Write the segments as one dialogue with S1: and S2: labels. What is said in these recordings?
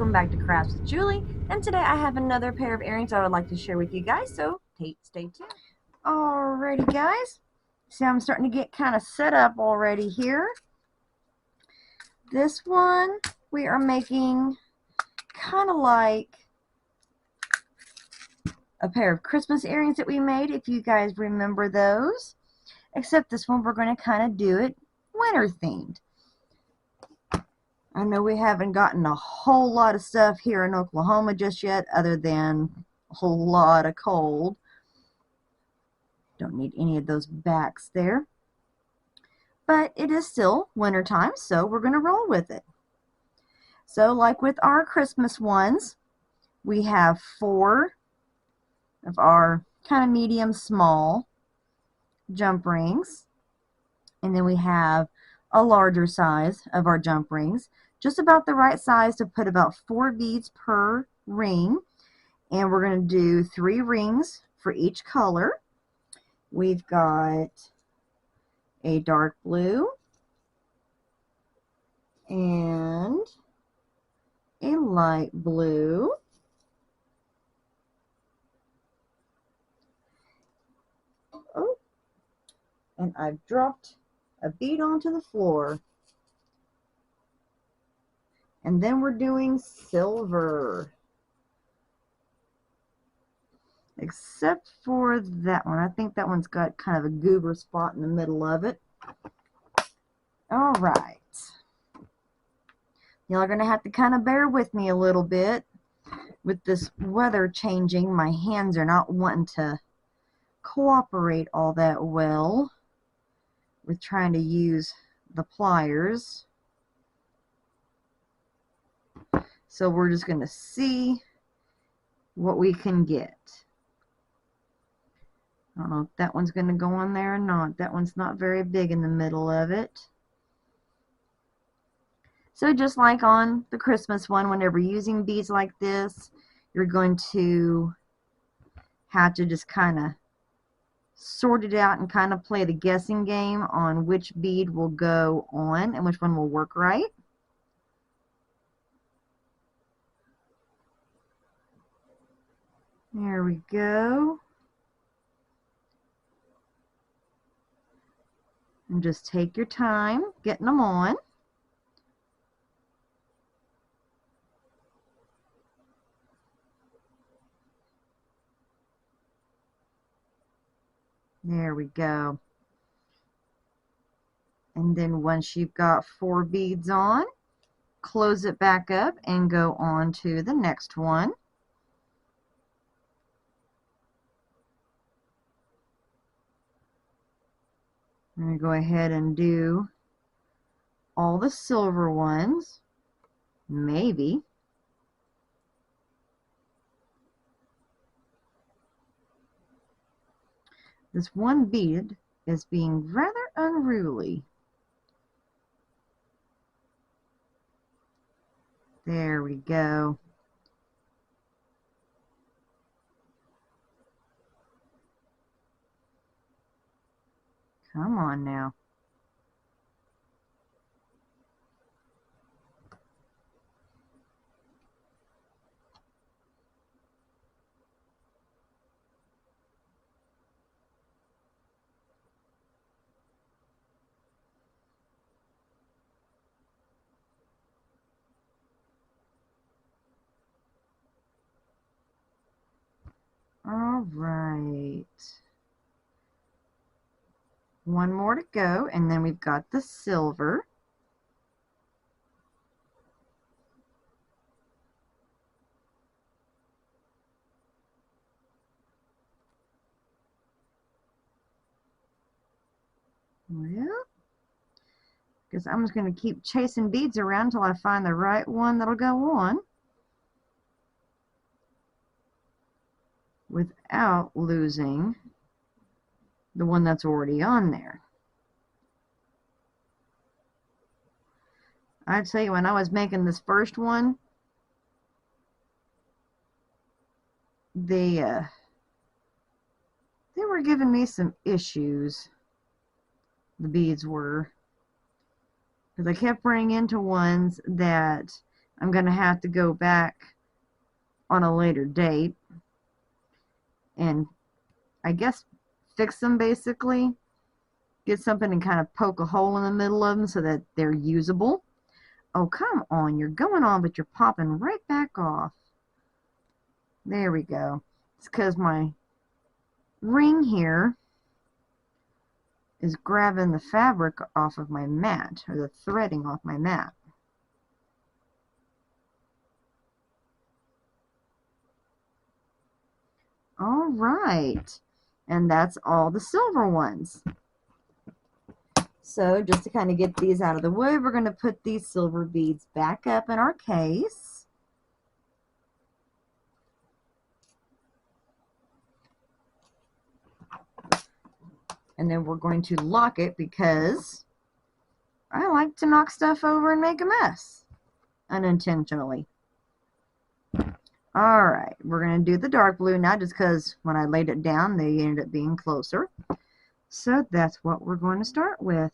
S1: welcome back to Crafts with Julie, and today I have another pair of earrings I would like to share with you guys, so stay tuned. Alrighty guys, see I'm starting to get kind of set up already here. This one we are making kind of like a pair of Christmas earrings that we made, if you guys remember those, except this one we're going to kind of do it winter themed. I know we haven't gotten a whole lot of stuff here in Oklahoma just yet, other than a whole lot of cold. Don't need any of those backs there. But it is still winter time, so we're going to roll with it. So like with our Christmas ones, we have 4 of our kind of medium small jump rings. And then we have a larger size of our jump rings, just about the right size to put about 4 beads per ring. And we're going to do 3 rings for each color. We've got a dark blue and a light blue, oh, and I've dropped a bead onto the floor. And then we're doing silver. Except for that one. I think that one's got kind of a goober spot in the middle of it. Alright. Y'all are going to have to kind of bear with me a little bit. With this weather changing, my hands are not wanting to cooperate all that well with trying to use the pliers. So we're just going to see what we can get. I don't know if that one's going to go on there or not. That one's not very big in the middle of it. So just like on the Christmas one, whenever using beads like this, you're going to have to just kind of sort it out and kind of play the guessing game on which bead will go on and which one will work right. There we go. And just take your time getting them on. There we go. And then once you've got 4 beads on, close it back up and go on to the next one. I'm going to go ahead and do all the silver ones, maybe. This one bead is being rather unruly. There we go. Come on now. All right. One more to go, and then we've got the silver. Well, because I'm just going to keep chasing beads around until I find the right one that'll go on without losing the one that's already on there. I'd say when I was making this first one, they were giving me some issues. The beads were, because I kept running into ones that I'm going to have to go back on a later date and I guess fix them basically. Get something and kind of poke a hole in the middle of them so that they're usable. Oh, come on. You're going on, but you're popping right back off. There we go. It's because my ring here is grabbing the fabric off of my mat, or the threading off my mat. All right. And that's all the silver ones. So just to kind of get these out of the way, we're going to put these silver beads back up in our case. And then we're going to lock it because I like to knock stuff over and make a mess unintentionally. All right, we're going to do the dark blue now just because when I laid it down, they ended up being closer. So that's what we're going to start with.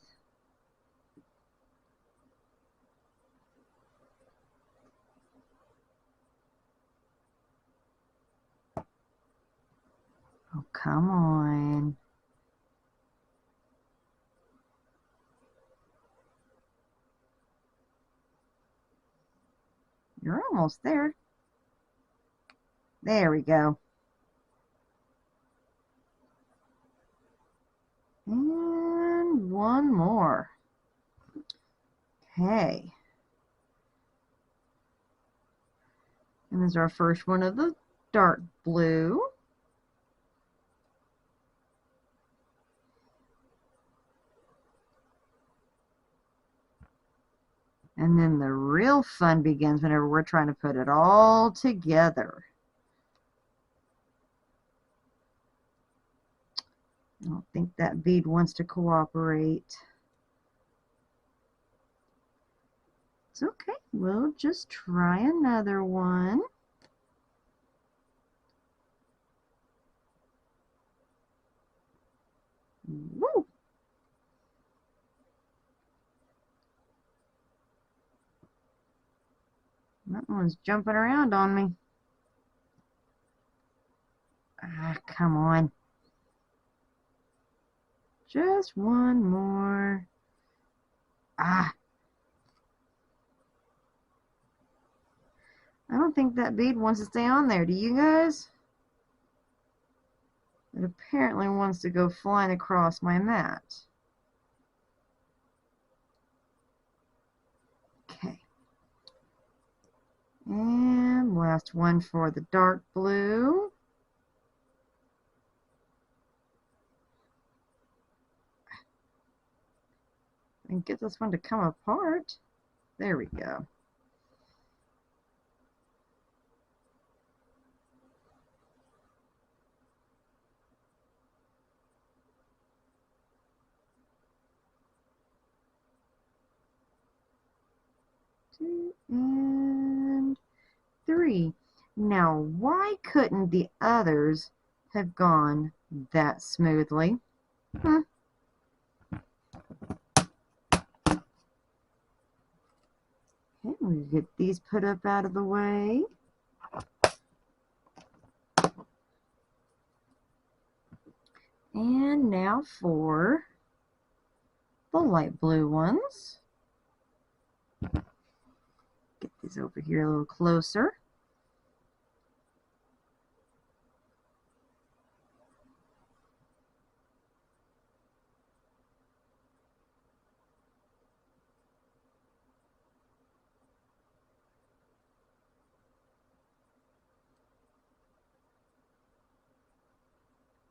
S1: Oh, come on. You're almost there. There we go. And one more. Okay. And this is our first one of the dark blue. And then the real fun begins whenever we're trying to put it all together. I don't think that bead wants to cooperate. It's okay. We'll just try another one. Woo! That one's jumping around on me. Ah, come on. Just one more. Ah. I don't think that bead wants to stay on there. Do you guys? It apparently wants to go flying across my mat. Okay. And last one for the dark blue. And get this one to come apart. There we go. Two and three. Now, why couldn't the others have gone that smoothly? Okay, we get these put up out of the way. And now for the light blue ones. Get these over here a little closer.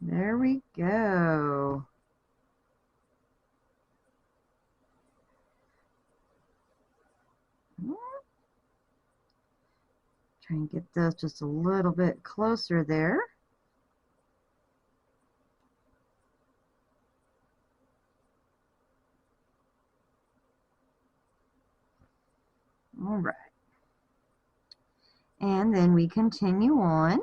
S1: There we go. Try and get those just a little bit closer there. All right. And then we continue on.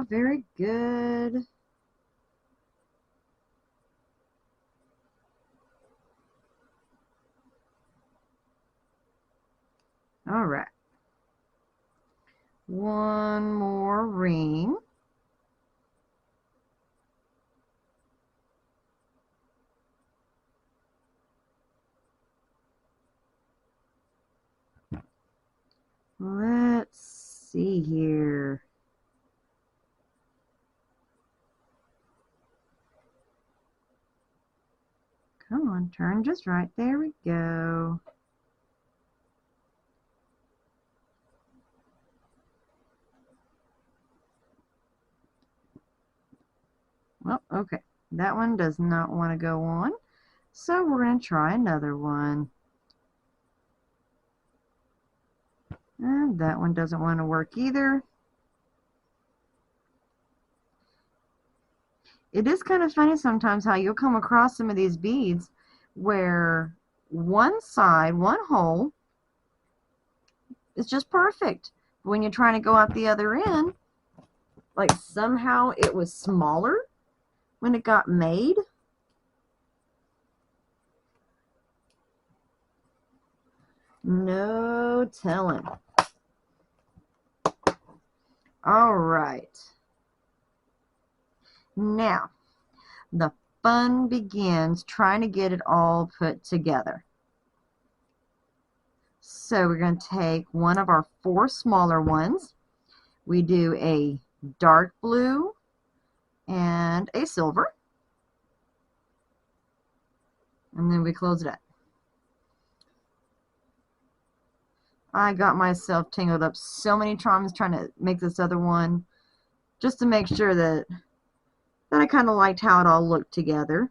S1: very good. All right. One more ring. Let's see here. Come on, turn just right. There we go. Well, okay. That one does not want to go on. So we're going to try another one. And that one doesn't want to work either. It is kind of funny sometimes how you'll come across some of these beads where one side, one hole, is just perfect. When you're trying to go out the other end, like somehow it was smaller when it got made. No telling. All right. Now, the fun begins trying to get it all put together. So we're going to take one of our 4 smaller ones. We do a dark blue and a silver. And then we close it up. I got myself tangled up so many times trying to make this other one just to make sure that I kind of liked how it all looked together.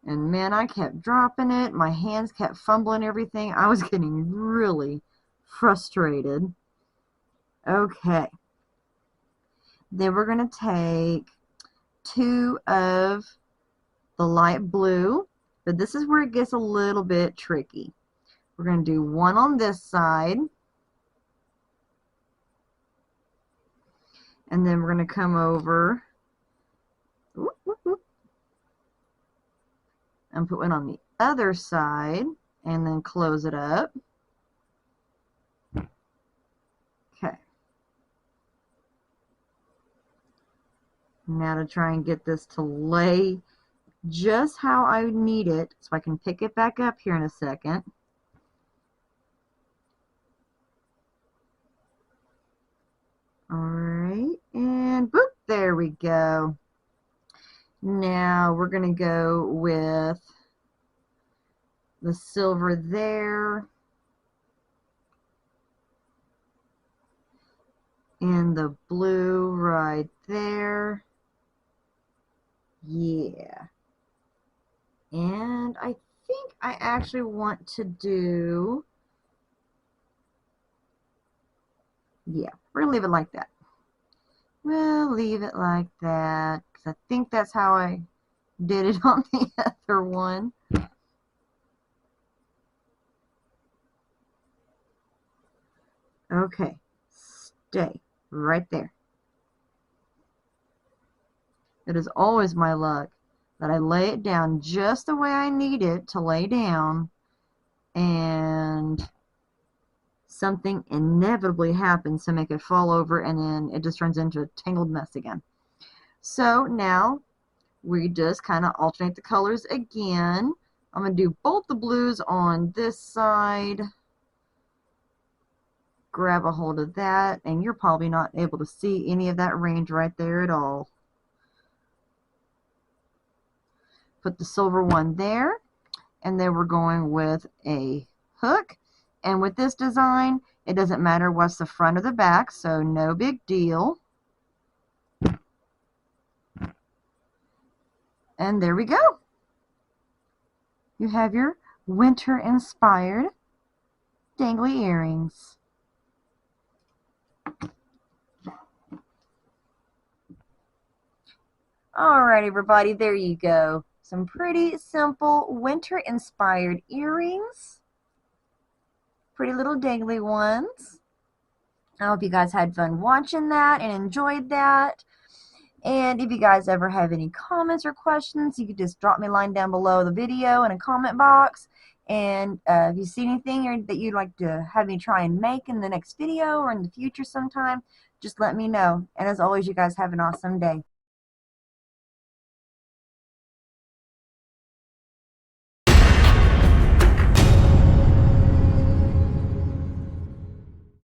S1: And man, I kept dropping it. My hands kept fumbling everything. I was getting really frustrated. Okay. Then we're going to take 2 of the light blue, but this is where it gets a little bit tricky. We're going to do one on this side, and then we're going to come over and put one on the other side and then close it up. Okay. Now to try and get this to lay just how I need it so I can pick it back up here in a second. Alright, and boop, there we go. Now we're going to go with the silver there and the blue right there. Yeah. And I think I actually want to do, yeah, we're going to leave it like that. We'll leave it like that because I think that's how I did it on the other one. Okay, stay right there. It is always my luck that I lay it down just the way I need it to lay down, and something inevitably happens to make it fall over, and then it just turns into a tangled mess again. So now we just kind of alternate the colors again. I'm going to do both the blues on this side. Grab a hold of that, and you're probably not able to see any of that range right there at all. Put the silver one there, and then we're going with a hook. And with this design, it doesn't matter what's the front or the back, so no big deal. And there we go. You have your winter-inspired dangly earrings. Alright, everybody, there you go. Some pretty simple winter-inspired earrings. Pretty little dangly ones. I hope you guys had fun watching that and enjoyed that. And if you guys ever have any comments or questions, you can just drop me a line down below the video in a comment box. And if you see anything that you'd like to have me try and make in the next video or in the future sometime, just let me know. And as always, you guys have an awesome day.